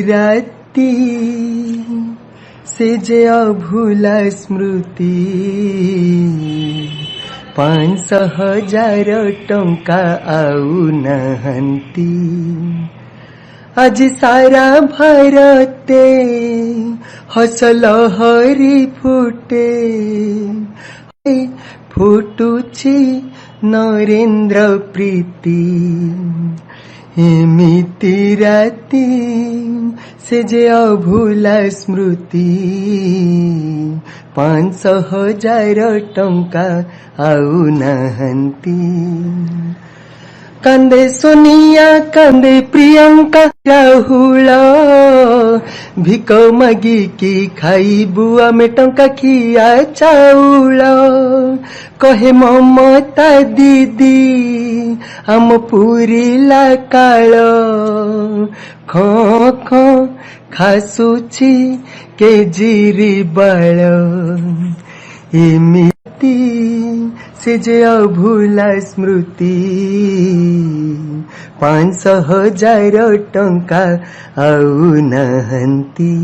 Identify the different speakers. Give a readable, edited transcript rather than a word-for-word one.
Speaker 1: राती से जे अभूला स्मृति 5,000 टंका आउ नहंती आज सारा भारते हसल हरी फुटे फुटुछि नरेंद्र प्रीति एमिति राती से जे अभूला स्मृति 5,000 टंका आउ नहंती कांदे सोनिया कांदे प्रियंका राहुल भिक मागी की खाई बुआ में टंका खिया चाउल कहे ममता दीदी आम पूरीला काल खो खो खासुची केजिरी बाल एमिति से जे अभूला स्मृति 5,000 टंका आउ नहंती।